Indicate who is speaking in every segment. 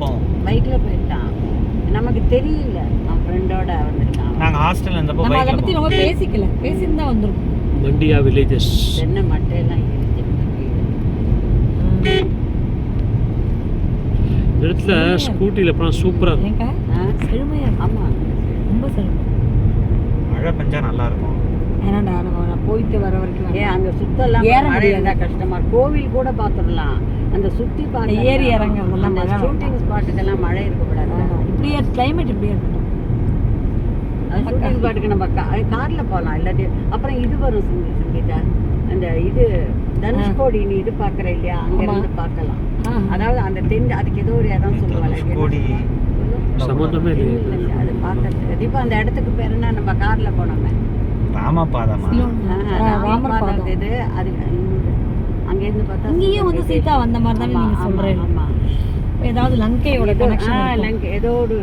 Speaker 1: போவோம்.
Speaker 2: பைக்கில் போயிட்டான், நமக்கு தெரியல. அவன் ஃப்ரெண்டோட வந்திருக்கான்.
Speaker 1: நாங்கள் ஹாஸ்டல் இருந்தப்போ
Speaker 3: நம்ம அதை
Speaker 1: பைக்கில்
Speaker 3: பற்றி
Speaker 1: போவோம்.
Speaker 3: ரொம்ப பேசிக்கல, பேசியிருந்தா வந்துருக்கும்.
Speaker 4: மண்டியா வில்லேஜஸ்.
Speaker 2: தென்னை மட்டையெல்லாம்
Speaker 4: இந்த இடத்துல ஸ்கூட்டியில் போனால் சூப்பராக இருக்கும்.
Speaker 3: ஏங்க செழுமையா இருக்கு.
Speaker 2: ஆமாம்,
Speaker 3: ரொம்ப செழுமை.
Speaker 1: மழை பெஞ்சா நல்லா இருக்கும்.
Speaker 3: ஏன்னாடா நான் போயிட்டு வர வரைக்கும்
Speaker 2: ஏன் அங்கே சுத்தலாம்
Speaker 3: ஏற
Speaker 2: மழை
Speaker 3: முடியாது.
Speaker 2: இருந்தால் கஷ்டமா இருக்கும். கோவில் கூட பார்த்துடலாம். அந்த சுற்றி பார்க்க
Speaker 3: ஏறி இறங்குறதெல்லாம்
Speaker 2: அந்த
Speaker 3: மழை
Speaker 2: ஷூட்டிங் ஸ்பாட்டுக்கெல்லாம் மழை இருக்கக்கூடாது.
Speaker 3: இப்படியே கிளைமேட் இப்படியே இருக்கணும்.
Speaker 2: அது ஷூட்டிங் ஸ்பாட்டுக்கு நம்ம காரில் போகலாம். இல்லாட்டி அப்புறம் இது வரும் சங்கீதா, அந்த இது தனுஷ்கோடின்னு இது பார்க்குற இல்லையா, அங்கேருந்து பார்க்கலாம். அதாவது அந்த அதுக்கு ஏதோ ஒரு இடம் சொல்லுவாங்க.
Speaker 1: கோடி
Speaker 4: சம்மந்தமே இல்லையே.
Speaker 2: அது பார்க்கறதுக்கு இப்போ அந்த இடத்துக்கு பேர் என்ன, நம்ம காரில் போனோமே
Speaker 1: ராமபாதமா?
Speaker 2: ராமபாதம். இது அது அங்கேருந்து பார்த்தா
Speaker 3: இங்கேயும் வந்து சீதா வந்த மாதிரி தானே நீங்க சொல்றீங்க.
Speaker 2: ஆமாம்,
Speaker 3: ஏதாவது லங்கையோட கனெக்ஷன்,
Speaker 2: லங்கை ஏதோ ஒரு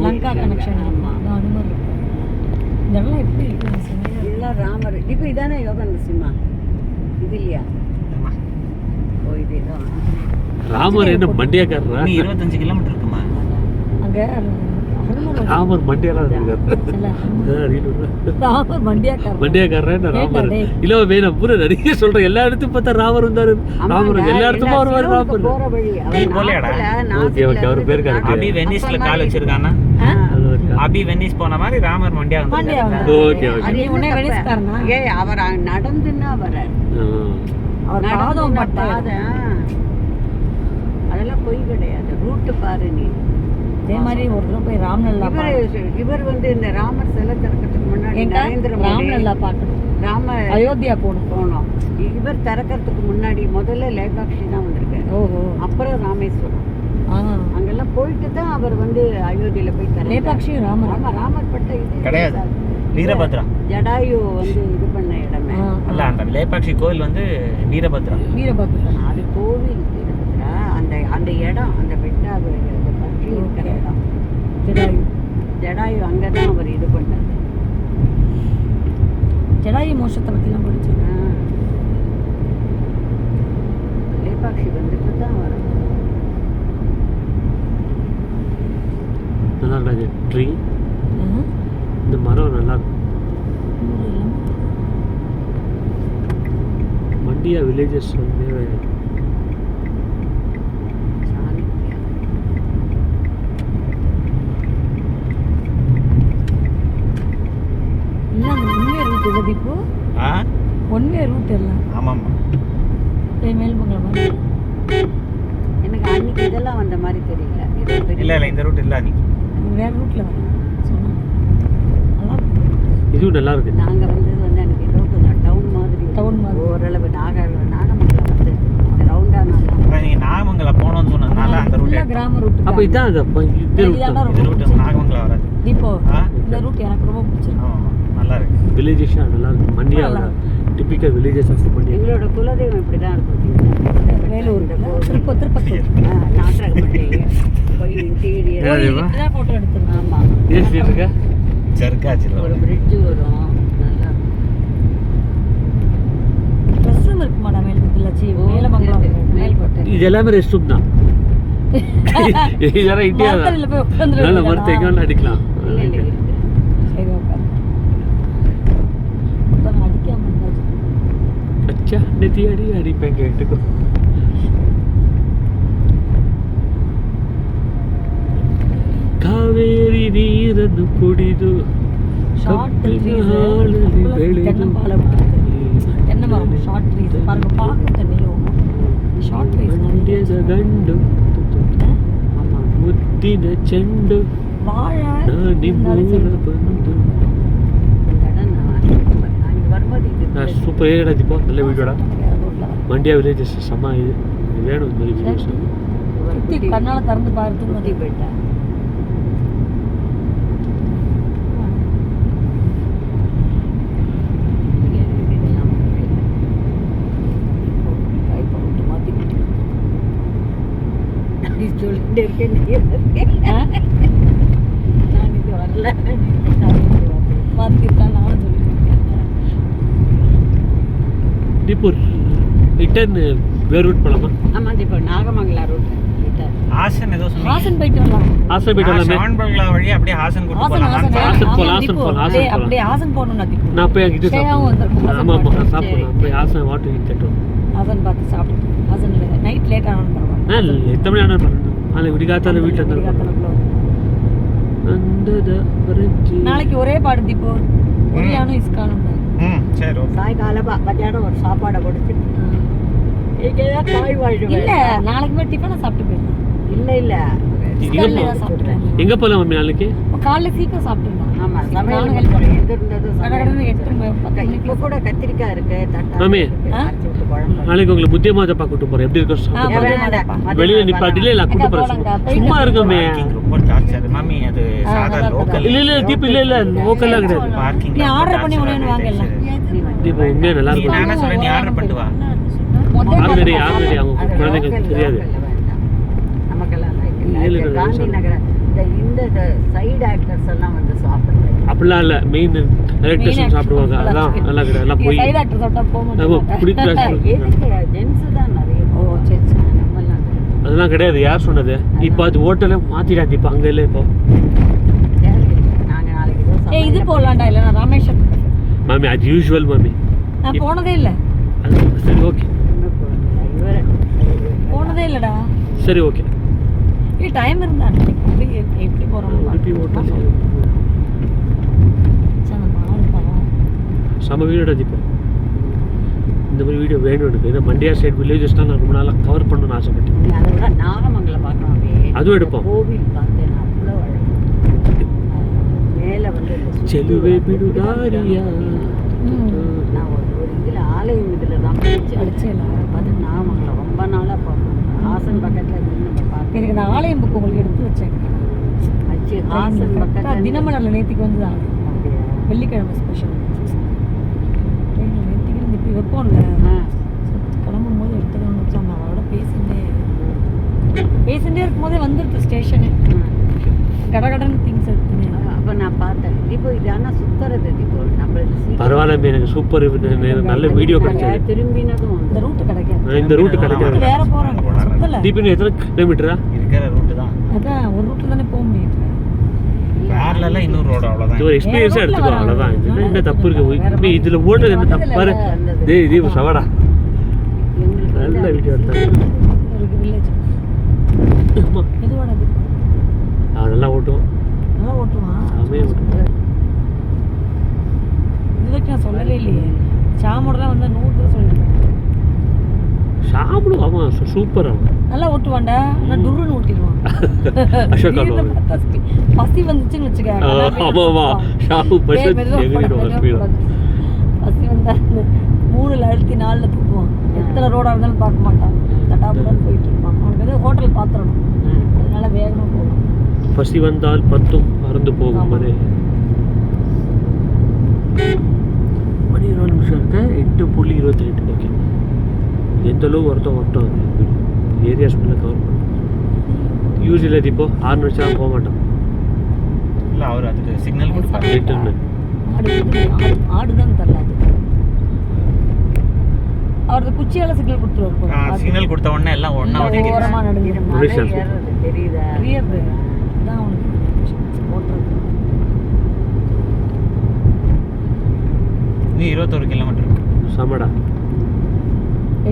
Speaker 3: லங்கா கனெக்ஷன்.
Speaker 2: ஆமாம்,
Speaker 3: அது மாதிரி இருக்கும். இந்த இடம்லாம் எப்படி இருக்கு?
Speaker 2: எல்லாம் ராமர். இப்போ இதானே யோகா நரசிம்மா இது இல்லையா? ஓ இது தான்.
Speaker 4: ராமர் என்ன மண்டியாக்காரரா?
Speaker 1: நீ 25 கிலோமீட்டர் இருக்குமா?
Speaker 3: அங்க
Speaker 4: ராமர் மண்டியாலாம் இருக்காரு.
Speaker 3: ராமர் மண்டியாக்காரர்.
Speaker 4: மண்டியாக்காரரா ராமர் இல்ல வேணும் பூரா நிறைய சொல்றேன். எல்லா இடத்தையும் பார்த்தா ராமர் வந்தாரு. ராமர் எல்லா இடத்துக்கும் வருவார். ராமர்
Speaker 2: போற வழி
Speaker 1: நீ போலையாடா?
Speaker 4: ஓகே ஓகே, அவர் பேர் கரெக்ட்.
Speaker 1: அபி வெனிஸ்ல கால் வச்சிருக்கானா? அபி வெனிஸ் போன மாதிரி ராமர் மண்டியா வந்து.
Speaker 4: Okay okay.
Speaker 3: அது உடனே வெனிஸ்காரனா?
Speaker 2: ஏய் அவர் நடந்துன்னா வரார்.
Speaker 3: அவர் பாதம் பட்ட
Speaker 2: அதெல்லாம் பொய் கிடையாது. ரூட்டு பாரு நீ.
Speaker 3: அதே மாதிரி ஒரு தடவை போய் ராம்லல்லா
Speaker 2: இவர் வந்து இந்த ராமர் சிலை திறக்கிறதுக்கு முன்னாடி நரேந்திர மோடி
Speaker 3: ராம்லல்லா பார்க்கணும். அயோத்தியா போனோம்.
Speaker 2: இவர் திறக்கிறதுக்கு முன்னாடி முதல்ல லேபாக்ஷி தான் வந்திருக்காரு.
Speaker 3: ஓஹோ.
Speaker 2: அப்புறம் ராமேஸ்வரம். அங்கெல்லாம் போயிட்டு தான் அவர் வந்து அயோத்தியில போய்
Speaker 3: லேபாக்ஷி
Speaker 2: ராமர் பட்ட இது
Speaker 1: கிடையாது, வீரபத்ரா.
Speaker 2: ஜடாயு வந்து இது பண்ண இடமே
Speaker 1: அல்ல, அந்த லேபாக்ஷி கோவில் வந்து வீரபத்ரா.
Speaker 2: அது கோவில் வீரபத்ரா. அந்த இடம், அந்த பெட்டா அந்த பட்சி இருக்கிற இடம் ஜடாயு. அங்கதான் அவர் இது பண்ணாரு.
Speaker 3: ஜடாயு மோட்சத்தை பற்றிலாம் படிச்சேன்.
Speaker 2: லேபாக்ஷி வந்துட்டு தான் வரும்.
Speaker 4: நல்லா இருக்காது ட்ரீ. இந்த மரம் நல்லா இருக்கும். மண்டியா வில்லேஜஸ் வந்து
Speaker 3: இப்போ
Speaker 1: ஆ
Speaker 3: ஒன் வே ரூட் எல்லாம்.
Speaker 1: ஆமாம்மா.
Speaker 3: மேல்மங்கலம் மாதிரி
Speaker 2: எனக்கு அன்னைக்கு இதெல்லாம் வந்த மாதிரி தெரியல.
Speaker 1: இல்லை இல்லை, இந்த ரூட் இல்லை. அன்னைக்கு
Speaker 3: வேற ரூட்ல வரும் சொன்னாங்க.
Speaker 4: இதுவும் நல்லா இருக்கு.
Speaker 2: நாங்கள் வந்தது வந்து எனக்கு ஏதோ கொஞ்சம் டவுன் மாதிரி ஓரளவு நாகமங்கலம் வந்து ரவுண்டாக
Speaker 1: நீங்கள் நாகமங்கலம் போனோம்னு சொன்னதுனால அந்த ரூட்
Speaker 3: கிராம ரூட்.
Speaker 4: அப்போ இதான் இந்த
Speaker 1: ரூட் நாகமங்கலம் வராது.
Speaker 3: இப்போ இந்த ரூட் எனக்கு ரொம்ப பிடிச்சிருக்கு.
Speaker 1: நல்லா இருக்கு.
Speaker 4: வில்லேஜஸ் நல்லா இருக்கு. மண்டியாவோட டிபிக்கல் வில்லேஜஸ் ஆஃப் மண்டியா.
Speaker 2: எங்களோட குலதெய்வம் இப்படி தான் இருக்கும்.
Speaker 3: வேலூர், திருப்பத்தூர்,
Speaker 2: நாட்டகப்பட்டி இன்டீரியர்
Speaker 3: போட்டோ எடுத்துருக்கேன்.
Speaker 2: ஆமாம்,
Speaker 4: இருக்கா
Speaker 1: சர்க்காச்சில்
Speaker 2: ஒரு பிரிட்ஜு வரும். நல்லா
Speaker 3: ரெஸ்ட் ரூம் இருக்கு மேடம். மேலமங்கலம் மேல்கோட்டை.
Speaker 4: இது எல்லாமே ரெஸ்ட் ரூம் தான். இதெல்லாம் இந்தியா தான்.
Speaker 3: போய் உட்காந்துருக்கேன்.
Speaker 4: நல்ல மரத்தை எங்கே வேணாலும் அடிக்கலாம்.
Speaker 3: சரி உட்காந்து அடிக்காம
Speaker 4: அச்சா நெத்தி அடிப்பேன் கேட்டுக்கோ. ಕಾವೇರಿ ನೀರನ್ನು ಕುಡಿದು
Speaker 3: தென்னை மரம் ஷார்ட் ட்ரீஸ் பாருங்க, பார்க்க தண்ணியும் ஷார்ட் ட்ரீஸ்.
Speaker 4: ಮಂಡ್ಯದ ಗಂಡು ಮುದ್ದಿನ ಚೆಂಡು
Speaker 3: வாழை
Speaker 4: ನಿಮ್ಮೂರ ಬಂದು. சூப்பர் ஏரியாடா தீபா, நல்ல வீடியோடா. மண்டியா வில்லேஜஸ் செம்ம. இது வேணும் இந்த மாதிரி வீடியோஸ்.
Speaker 3: சுற்றி கண்ணால் திறந்து பார்த்து
Speaker 2: போயிட்டேன். சொல்லிட்டு இருக்கேன். நான் இது வரல
Speaker 3: பார்த்துருக்கேன். நானும் சொல்லியிருக்கேன்.
Speaker 4: தீபூர் ரிட்டர்ன் வேறு ரூட் போகலாமா?
Speaker 2: ஆமாம், இப்போ நாகமங்கலம் ரூட்.
Speaker 1: ஹாசன் ஏதோ சொன்னீங்க.
Speaker 3: ஹாசன் போயிட்டு வரலாம்.
Speaker 4: ஹாசன் போயிட்டு வரலாமே.
Speaker 1: ஷான் பங்களா வழி அப்படியே ஹாசன் கூட்டு
Speaker 3: ஹாசன்
Speaker 1: போலாம்.
Speaker 3: ஹாசன்
Speaker 4: ஹாசன் போலாம்,
Speaker 3: ஆமா,
Speaker 4: ஹாசன்
Speaker 3: தீபு.
Speaker 4: போலாம், ஹாசன்
Speaker 3: அப்படியே
Speaker 4: போலாம்.
Speaker 3: அப்படியே ஹாசன் போகணும் நதிக்கு.
Speaker 4: நான் போய் அங்கே இது
Speaker 3: ஸ்டேயாவும் வந்திருக்கும். ஹாசன்
Speaker 4: ஆமாம் ஆமாம்
Speaker 3: பார்த்து.
Speaker 4: சாப்பிடலாம். போய் ஹாசன் வாட்டர் கேட்டோம்.
Speaker 3: ஹாசன் பார்த்து சாப்பிட்டு ஹாசன் நைட் லேட் ஆனாலும் பரவாயில்ல.
Speaker 4: எத்தனை மணி ஆனால் பண்ணணும். நாளைக்கு விடிகாத்தால வீட்டில் இருந்தாலும் நாளைக்கு
Speaker 3: ஒரே பாடு தீபு. ஒரியானும் இஸ்கானும்
Speaker 1: சரி ஓகே.
Speaker 2: சாயங்காலம் மத்தியானம் ஒரு சாப்பாடை கொடுத்து இங்கேதான் காய்
Speaker 3: இல்ல
Speaker 2: வாழ்வேன்.
Speaker 3: நாளைக்குமே டிஃபனை சாப்பிட்டு போயிடலாம்.
Speaker 2: இல்ல
Speaker 3: இஸ்கான்ல ஏதாவது சாப்பிட்டுட்டேன்.
Speaker 4: எங்கே போகலாம் மம்மி நாளைக்கு?
Speaker 3: காலைல சீக்கிரம் சாப்பிட்டுடலாம்.
Speaker 2: ஆமா சமையல்
Speaker 3: நானும் help
Speaker 2: பண்ணுறேன். எது இருந்ததும்
Speaker 3: கடகடன்னு 8
Speaker 2: இப்போ கூட கத்திரிக்காய் இருக்கு
Speaker 4: மாமி.
Speaker 2: அரைச்சி விட்டு குழம்பு.
Speaker 4: நாளைக்கு உங்களை புத்திய மாதப்பா கூட்டு போகிறேன். எப்படி இருக்கும் சாப்பிட்டு பாருங்க. வெளியில் நிப்பாட்டிலே இல்லை கூட்டு போகிறேன். சும்மா இருக்கமே.
Speaker 1: பார்க்கிங் ரொம்ப டார்ச்சர் மாமி. அது சாதா லோக்கல்.
Speaker 4: இல்லை இல்லை தீப் இல்லை இல்லை லோக்கல்லாம் கிடையாது.
Speaker 1: பார்க்கிங்
Speaker 3: நீ ஆர்டர் பண்ணி ஒண்ணு வாங்கலாம்.
Speaker 4: தீப் உண்மையாக நல்லா
Speaker 1: நீ
Speaker 4: இருக்கும்.
Speaker 1: நானே சொல்றேன், நீ ஆர்டர் பண்ணிட்டு வா.
Speaker 4: ஆல்ரெடி அவங்க
Speaker 2: அது
Speaker 4: குழந்தைங்களுக்கு
Speaker 2: local
Speaker 4: தெரியாது.
Speaker 2: local வேண்டாம். நமக்கெல்லாம்
Speaker 4: ஏழு
Speaker 2: like
Speaker 4: கடை
Speaker 2: காந்தி
Speaker 4: சாப்பிடு.
Speaker 2: நகர் இந்த சைடு ஆக்டர்ஸ் எல்லாம் வந்து சாப்பிடுறாங்க.
Speaker 4: அப்படிலாம் இல்லை. மெயின் எலக்ட்ரிஷியன் சாப்பிடுவாங்க. அதான் நல்லா கிடையாது. எல்லாம் போய்
Speaker 3: சைடு ஆக்டர் சாப்பிட்டா போக
Speaker 4: ஆமாம்
Speaker 3: மாட்டேன்.
Speaker 4: பிடிக்கல.
Speaker 2: எதுக்கு ஜென்ஸ் தான் நிறைய
Speaker 3: ஓ சரி சரி.
Speaker 2: நம்மலாம்
Speaker 4: அதெல்லாம் கிடையாது. யார் சொன்னது? இப்போ அது ஹோட்டலே மாற்றிட்டா இப்போ அங்கே இல்லை இப்போ.
Speaker 2: நாங்க நாளைக்கு ஏதோ
Speaker 3: இது போலாம்டா இல்ல நான் ராமேஸ்வரம்.
Speaker 4: மாமி அது யூஸ்வல் மாமி.
Speaker 3: நான் போனதே இல்ல.
Speaker 4: அது சரி ஓகே.
Speaker 3: போனதே இல்லடா.
Speaker 4: சரி ஓகே.
Speaker 3: இது டைம் இருந்தா எப்படி போறோம்?
Speaker 4: உடுப்பி ஹோட்டல் செம்ம வீடியோட இப்போ இந்த மாதிரி வீடியோ வேணும் எனக்கு. ஏன்னா மண்டியா சைடு வில்லேஜஸ் தான் நான் ரொம்ப நாளாக கவர் பண்ணணும்னு ஆசைப்பட்டேன்.
Speaker 2: நீ அதை விட நாகமங்கலம் பார்க்கணும். அப்படியே
Speaker 4: அதுவும் எடுப்போம்.
Speaker 2: கோவில் பார்த்தேன் அவ்வளோ மேலே வந்து இந்த
Speaker 4: செலுவே பிடுதாரியா.
Speaker 2: நான் ஒரு இதில் ஆலயம் இதில் தான்
Speaker 3: படிச்சேன்.
Speaker 2: பார்த்து நாகமங்கலம் ரொம்ப நாளாக போகணும். ஹாசன் பக்கத்தில் நின்று நம்ம பார்த்து
Speaker 3: எனக்கு இந்த ஆலயம் புக் உங்களுக்கு எடுத்து வச்சேன்.
Speaker 2: வச்சு ஹாசன் பக்கத்தில்
Speaker 3: தினமலர்ல நேத்திக்கு வந்து தான் வெள்ளிக்கிழமை ஸ்பெஷல் நேத்திக்கு இருந்து இப்படி வைப்போம்ல. கிளம்பும் போது எடுத்துக்கணும்னு வச்சா நான் அவரோட பேசிட்டே இருக்கும்போதே வந்துடுது ஸ்டேஷனு. கடகடன்னு திங்ஸ் எடுத்துனேன்.
Speaker 2: அப்போ நான் பார்த்தேன் இப்போ இது ஆனால் சுத்துறது இப்போ நம்மளுக்கு
Speaker 4: பரவாயில்ல எனக்கு சூப்பர் நல்ல வீடியோ கிடைச்சது.
Speaker 2: திரும்பினதும்
Speaker 3: இந்த ரூட் கிடைக்காது.
Speaker 4: இந்த ரூட்டு கிடைக்காது.
Speaker 3: வேற போறாங்க சுத்தல.
Speaker 4: தீபின் எத்தனை கிலோமீட்டரா?
Speaker 1: இருக்கிற ரூட்டு தான்.
Speaker 3: அதான் ஒரு ரூட்ல தானே போக முடியும்.
Speaker 1: கார்ல எல்லாம் இன்னொரு ரோடு அவ்வளவுதான்.
Speaker 4: இது ஒரு எக்ஸ்பீரியன்ஸாக எடுத்துக்கோ. அவ்வளோதான். இதுல என்ன தப்பு இருக்கு? இதில் ஓடுறது என்ன தப்பு பாரு. தீபு சவடா நல்ல வீடியோ எடுத்தாங்க.
Speaker 3: ஒரு வில்லேஜ் எதுவானது
Speaker 4: நல்லா ஓட்டுவோம்.
Speaker 3: நல்லா ஓட்டுவான்.
Speaker 4: செமையாக ஓட்டுவோம்.
Speaker 3: இது வரைக்கும் நான் சொல்லவே இல்லையே. சாமோடலாம் வந்து 100 தடவை சொல்லியிருக்கேன்.
Speaker 4: சாப்பிடுவோம். ஆமாம் சூப்பர். அவன்
Speaker 3: நல்லா ஓட்டுவான்டா. நான் டுருன்னு ஓட்டிடுவான்.
Speaker 4: அசோக்
Speaker 3: திடீர்னு பார்த்தா பசி வந்துச்சுன்னு வச்சுக்க.
Speaker 4: ஆமாம்மா ஷாப்பு பஸ் எகிரிடுவாங்க ஸ்பீடாக.
Speaker 3: பசி வந்தா 3ல் அழுத்தி 4ல் தூக்குவான். எத்தனை ரோடாக இருந்தாலும் பார்க்க மாட்டான். தட்டாப்புடான்னு போயிட்டு இருப்பான். அவனுக்கு வந்து ஹோட்டல் பாத்திரணும். அதனால வேகமாக போகலாம்.
Speaker 4: பசி வந்தால் 10ம் மறந்து போகும். மணி 20 நிமிஷம் இருக்கு. 8:28. ஓகே. எந்த அளவு வரட்டும் ஏரியாஸ் ஃபுல்லாக கவர் பண்ணும். யூஸ்வலாக இப்போ 6 நிமிஷம் போக மாட்டோம்.
Speaker 1: இல்ல அவர் அதுக்கு சிக்னல் கொடுப்பாரு.
Speaker 4: 8
Speaker 3: ஆடுதான் தள்ளாது. அவரது குச்சியால சிக்னல் கொடுத்துருவாரு.
Speaker 1: சிக்னல் கொடுத்த உடனே எல்லாம் ஒண்ணா ஓடிட்டு
Speaker 3: ஓரமா நடந்து
Speaker 2: மலை ஏறுறது தெரியுதா?
Speaker 3: தெரியாது. இதான் அவனுக்கு ஓட்டுறது.
Speaker 1: நீ 21 கிலோமீட்டர் இருக்கு.
Speaker 4: சமடா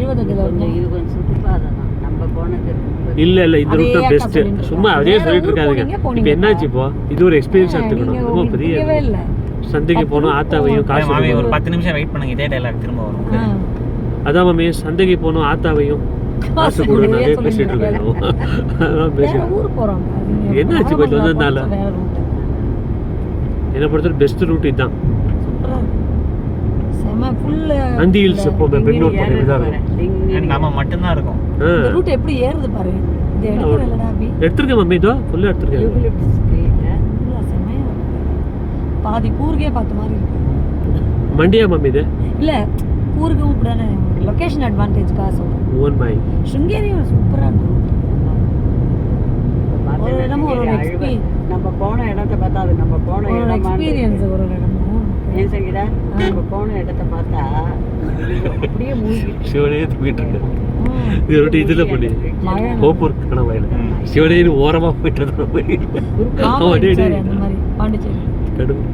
Speaker 3: 70 கிலோ.
Speaker 2: கொஞ்சம் இது கொஞ்சம் சுற்றுப்பாதை தான் நம்ம போனது ரொம்ப
Speaker 4: இல்லை இந்த ரூட் தான்
Speaker 3: அதே
Speaker 4: பெஸ்ட்டு.
Speaker 3: சொல்லிட்டு
Speaker 4: சும்மா
Speaker 3: இருக்காங்க.
Speaker 4: அதே
Speaker 3: வேற
Speaker 4: சொல்லிட்டு
Speaker 3: ஊர்
Speaker 4: இருக்காதுங்க.
Speaker 3: போனீங்க,
Speaker 4: இப்போ என்னாச்சு? இப்போ இது ஒரு எக்ஸ்பீரியன்ஸ் எடுத்துக்கணும்.
Speaker 3: நீங்க
Speaker 4: ரொம்ப
Speaker 3: உங்களுக்கு
Speaker 4: பெரிய
Speaker 3: புரியவே இல்ல.
Speaker 4: சந்தைக்கு போகணும். ஆத்தாவையும் காசு
Speaker 1: மாமி ஒரு
Speaker 4: கொடுக்கணும்.
Speaker 1: 10 நிமிஷம் வெயிட் பண்ணுங்க, இதே டைலாக் திரும்ப வரும்.
Speaker 4: அதான் மாமி சந்தைக்கு போகணும். ஆத்தாவையும் காசு கொடுக்கணும். அதே பேசிட்டு இருக்காங்க. அதான்
Speaker 3: வேற
Speaker 4: பேசிட்டு
Speaker 3: ஊர் போறோம்.
Speaker 4: என்னாச்சு? போயிட்டு வந்ததுனால என்னை பொறுத்தவரை பெஸ்ட் ரூட் இதுதான்.
Speaker 3: செம ஃபுல்
Speaker 4: நந்தி ஹில்ஸ் எப்போவுமே பெங்களூர் போகிற இதாக இருக்கும்.
Speaker 1: நம்ம மட்டும்தான் இருக்கும்.
Speaker 3: இந்த ரூட் எப்படி ஏறுது பாரு. இது எடுக்கல இல்லடா அபி.
Speaker 4: எடுத்துருக்கேன் மம்மி. இதோ ஃபுல்லாக எடுத்துருக்கேன்.
Speaker 2: யூகலிப்டஸ் ட்ரீல
Speaker 3: இல்ல செமையா இருக்கு. பாதி கூர்கே பார்த்த மாதிரி இருக்கு.
Speaker 4: மண்டியா மம்மி இது?
Speaker 3: இல்ல கூர்கவும் இப்படிதானே லொகேஷன் அட்வான்டேஜ்க்காக சொல்றேன்.
Speaker 4: ஓன் மை
Speaker 3: சுங்கேரியும் சூப்பரா இருக்கு. ஒரு இடமும் ஒரு
Speaker 2: நம்ம போன இடத்தை பார்த்தா அது நம்ம போன
Speaker 3: எக்ஸ்பீரியன்ஸ் ஒரு இடமும்
Speaker 2: ஏன் சங்கீதா இப்போ போன இடத்த பார்த்தா அப்படியே மூழ்கிட்டு
Speaker 4: சிவனே தூக்கிட்டு இருக்காரு
Speaker 3: ம்.
Speaker 4: இது ஒரு இதில் பண்ணி
Speaker 3: மழை
Speaker 4: கோப்பூர் கணவாயில் சிவனே ஓரமாக போயிட்டு
Speaker 3: காமெடி சார் அந்த மாதிரி பாண்டிச்சேரி
Speaker 4: கடும்